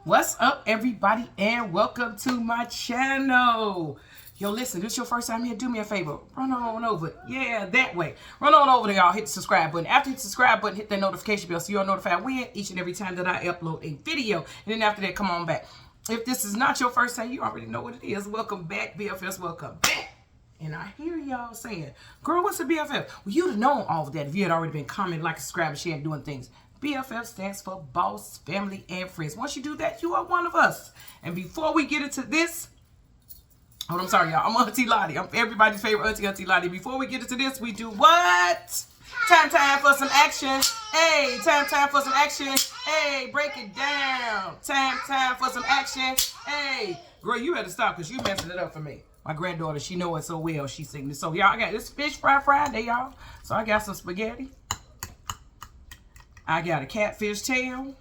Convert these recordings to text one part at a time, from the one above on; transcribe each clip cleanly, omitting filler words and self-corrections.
What's up, everybody, and welcome to my channel. Yo, listen, this your first time here, do me a favor. Run on over. Yeah, that way. Run on over there, y'all. Hit the subscribe button. After you hit the subscribe button, hit that notification bell so you're notified when each and every time that I upload a video. And then after that, come on back. If this is not your first time, you already know what it is. Welcome back, BFFs. Welcome back. And I hear y'all saying, girl, what's a BFF? Well, you'd have known all of that if you had already been commenting, liking, subscribing, sharing, doing things. BFF stands for Boss, Family, and Friends. Once you do that, you are one of us. And before we get into this, I'm sorry, y'all. I'm Auntie Lottie. I'm everybody's favorite Auntie Lottie. Before we get into this, we do what? Time for some action. Hey, time for some action. Hey, break it down. Time for some action. Hey, girl, you had to stop because you messing it up for me. My granddaughter, she know it so well. She sing this. So, y'all, I got this fish fry Friday, y'all. So, I got some spaghetti. I got a catfish tail.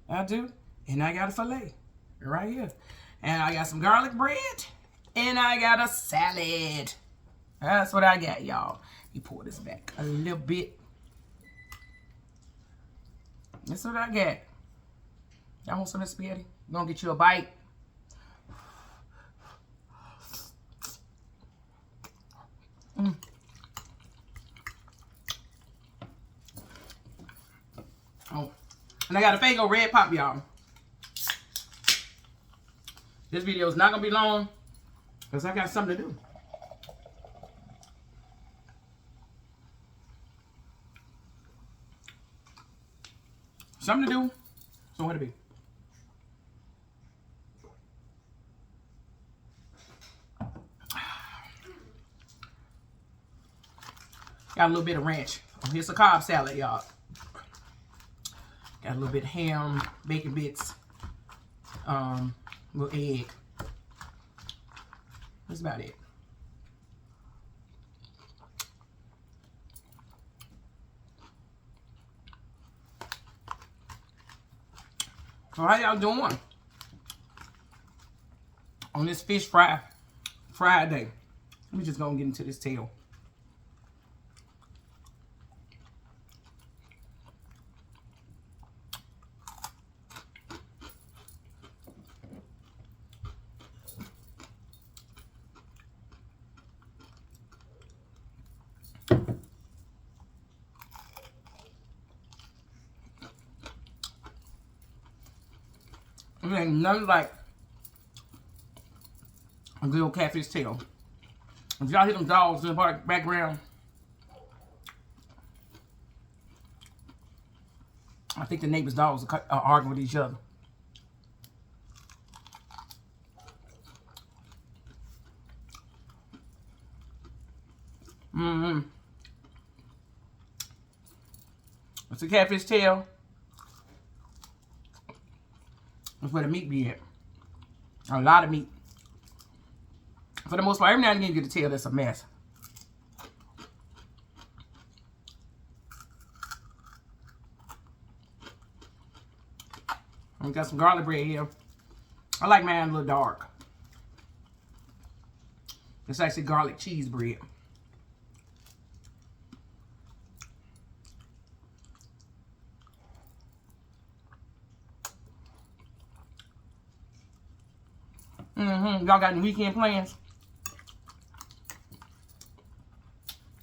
I do. And I got a filet right here. And I got some garlic bread. And I got a salad. That's what I got, y'all. You pour this back a little bit. That's what I got. Y'all want some of this spaghetti? You gonna get you a bite? Oh, and I got a Faygo red pop, y'all. This video is not gonna be long because I got something to do. Something to do. So what it be? Got a little bit of ranch. Oh, here's a Cobb salad, y'all. Got a little bit of ham, bacon bits, little egg. That's about it. So how y'all doing on this fish fry Friday? Let me just go and get into this tail. It ain't nothing like a good old catfish tail. If y'all hear them dogs in the background, I think the neighbor's dogs are arguing with each other. It's a catfish tail. That's where the meat be at. A lot of meat. For the most part, every now and again you get a tail that's a mess. We got some garlic bread here. I like mine a little dark. It's actually garlic cheese bread. Y'all got any weekend plans?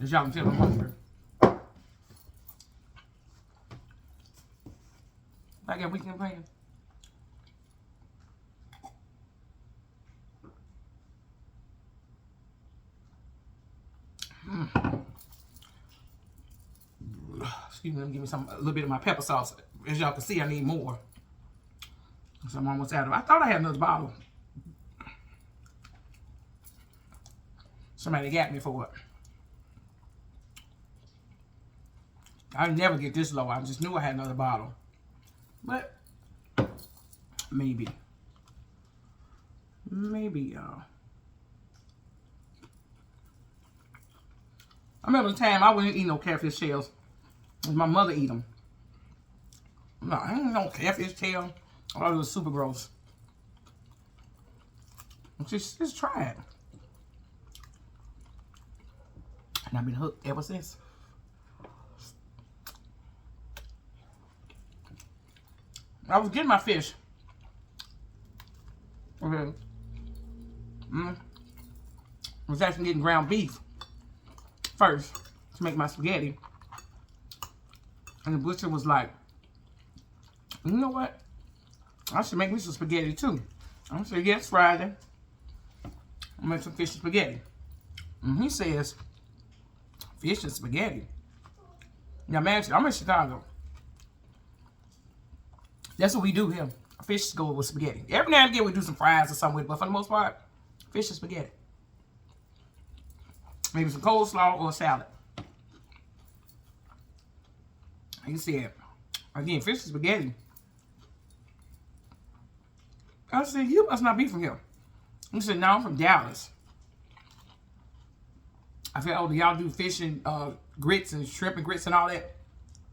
Cause y'all can tell I'm hungry. I got weekend plans. Excuse me, let me give me a little bit of my pepper sauce. As y'all can see, I need more. So I'm almost out of it. I thought I had another bottle. Somebody got me for it. I never get this low. I just knew I had another bottle. But maybe. Maybe, y'all. I remember the time I wouldn't eat no catfish shells. My mother eat them. No, I ain't no catfish tail. Oh, it was super gross. Just try it. And I've been hooked ever since. I was getting my fish. Okay. I was actually getting ground beef first to make my spaghetti. And the butcher was like, you know what? I should make me some spaghetti too. I said, yes, Friday. I'll make some fish and spaghetti. And he says, fish and spaghetti. Now, man, I'm in Chicago. That's what we do here. Fish go with spaghetti. Every now and again we do some fries or something with it, but for the most part, fish and spaghetti. Maybe some coleslaw or salad. He said, again, fish and spaghetti. I said, you must not be from here. He said, no, I'm from Dallas. I said, oh, do y'all do fish and grits and shrimp and grits and all that?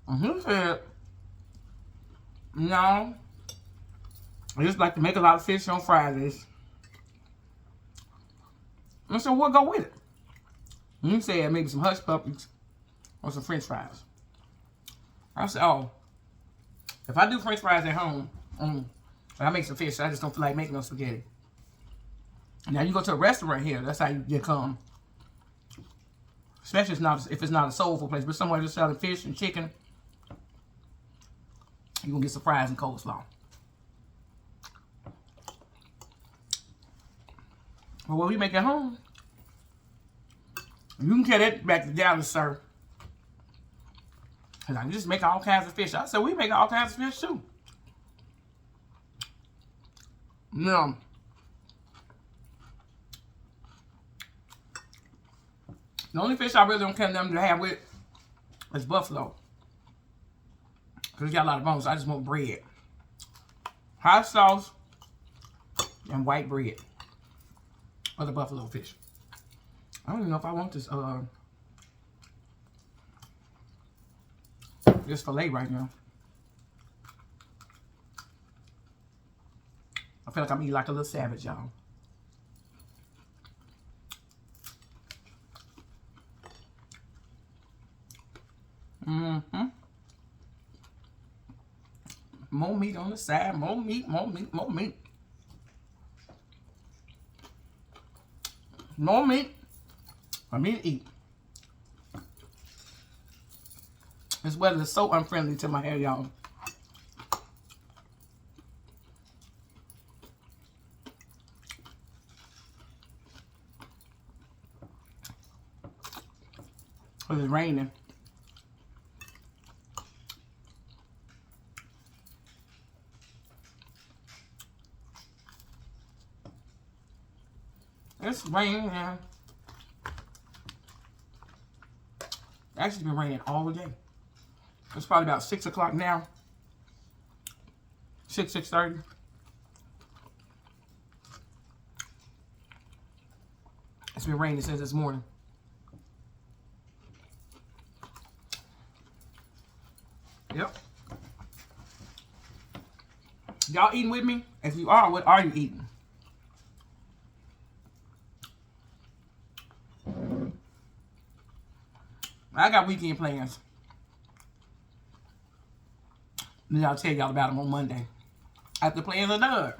And he said, no. I just like to make a lot of fish on Fridays. I said, we'll go with it. And he said, maybe some hush puppies or some french fries. I said, oh, if I do french fries at home, I make some fish. I just don't feel like making no spaghetti. Now, you go to a restaurant here, that's how you come. Especially if it's not a soulful place, but somewhere just selling fish and chicken, you're going to get some fries and coleslaw. But what we make at home, you can carry that back to Dallas, sir. And I just make all kinds of fish. I said, we make all kinds of fish too. No. The only fish I really don't care them to have with is buffalo. Because it's got a lot of bones. So I just want bread. Hot sauce and white bread. Or the buffalo fish. I don't even know if I want this fillet right now. I feel like I'm eating like a little savage, y'all. More meat on the side. More meat, more meat, more meat. More meat for me to eat. This weather is so unfriendly to my hair, y'all. Because it's raining. It's raining. Actually been raining all day. It's probably about 6 o'clock now. 6:30. It's been raining since this morning. Yep. Y'all eating with me? If you are, what are you eating? I got weekend plans. And I'll tell y'all about them on Monday. After the plans are done.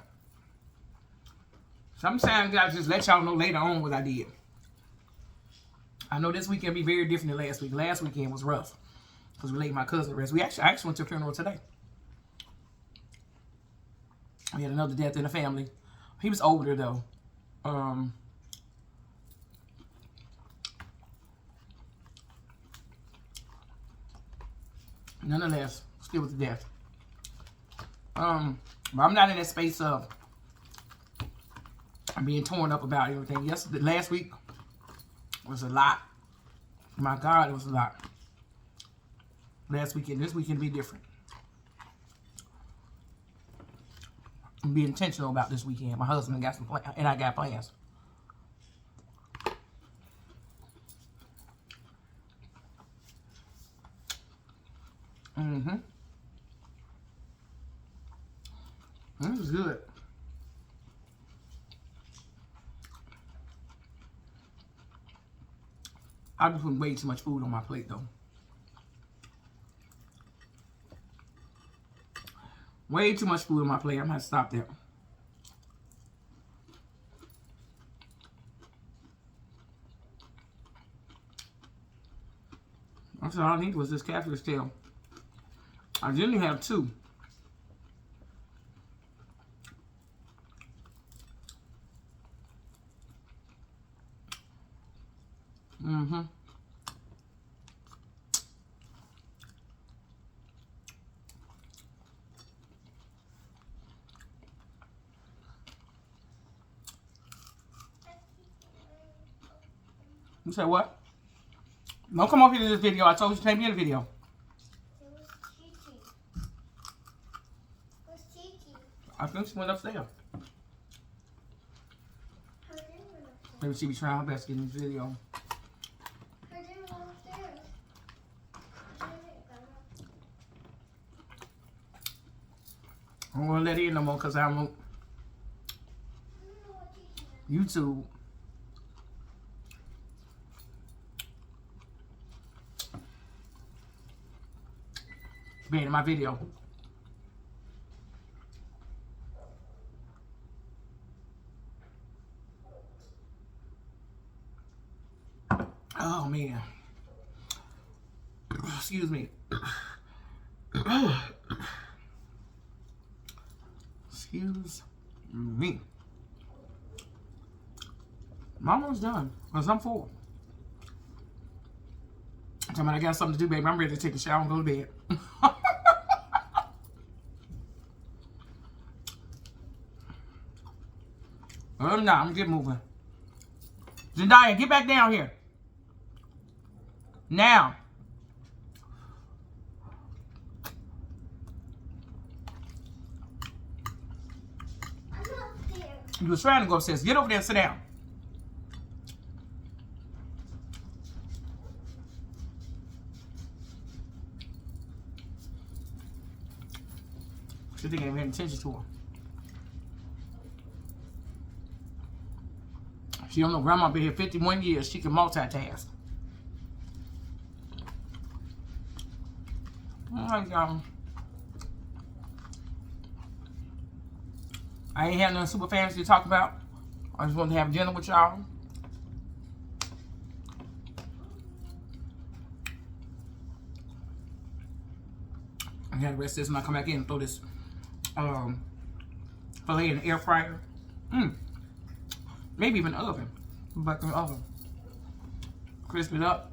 Sometimes I just let y'all know later on what I did. I know this weekend will be very different than last week. Last weekend was rough. Because we laid my cousin to rest. I actually went to a funeral today. We had another death in the family. He was older though. Nonetheless, still with the death. But I'm not in that space of being torn up about everything. Last week was a lot. My God, it was a lot. Last weekend, this weekend be different. I'm being intentional about this weekend. My husband got some plans, and I got plans. This is good. I've been putting way too much food on my plate though. Way too much food on my plate. I'm going to have to stop that. That's all I need was this catfish tail. I generally have 2. Mm-hmm. You say what? Don't come up here to this video. I told you to take me in the video. I think she went upstairs. Maybe she be trying her best to get in this video. I don't want to let her in no more because I'm on YouTube. Being in my video. Oh man. Excuse me. Excuse me. I'm almost done. Because I'm full. I got something to do, baby. I'm ready to take a shower and go to bed. Oh, no, I'm get moving. Zendaya, get back down here. Now. I'm upstairs. You was trying to go upstairs. Get over there and sit down. She didn't even pay attention to her. She don't know grandma been here 51 years. She can multitask. Alright, y'all. I ain't have nothing super fancy to talk about. I just wanted to have dinner with y'all. I gotta rest this when I come back in and throw this filet in the air fryer. Maybe even oven. Back in the oven. Crisp it up.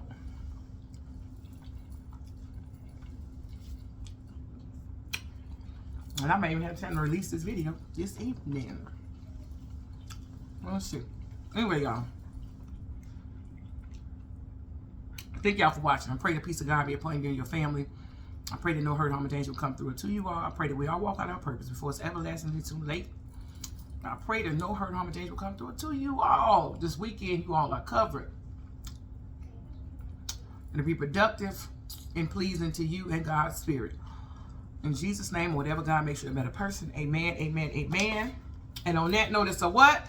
And I may even have time to release this video this evening. Let's see. Anyway, y'all. Thank y'all for watching. I pray the peace of God be upon you and your family. I pray that no hurt, harm, or danger will come through it to you all. I pray that we all walk out our purpose before it's everlastingly too late. I pray that no hurt, harm, or danger will come through it to you all. This weekend, you all are covered. And to be productive and pleasing to you and God's Spirit. In Jesus' name, whatever God makes you a better person. Amen, amen, amen. And on that note, it's a what?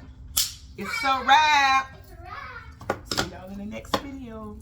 It's a wrap. It's a wrap. See y'all in the next video.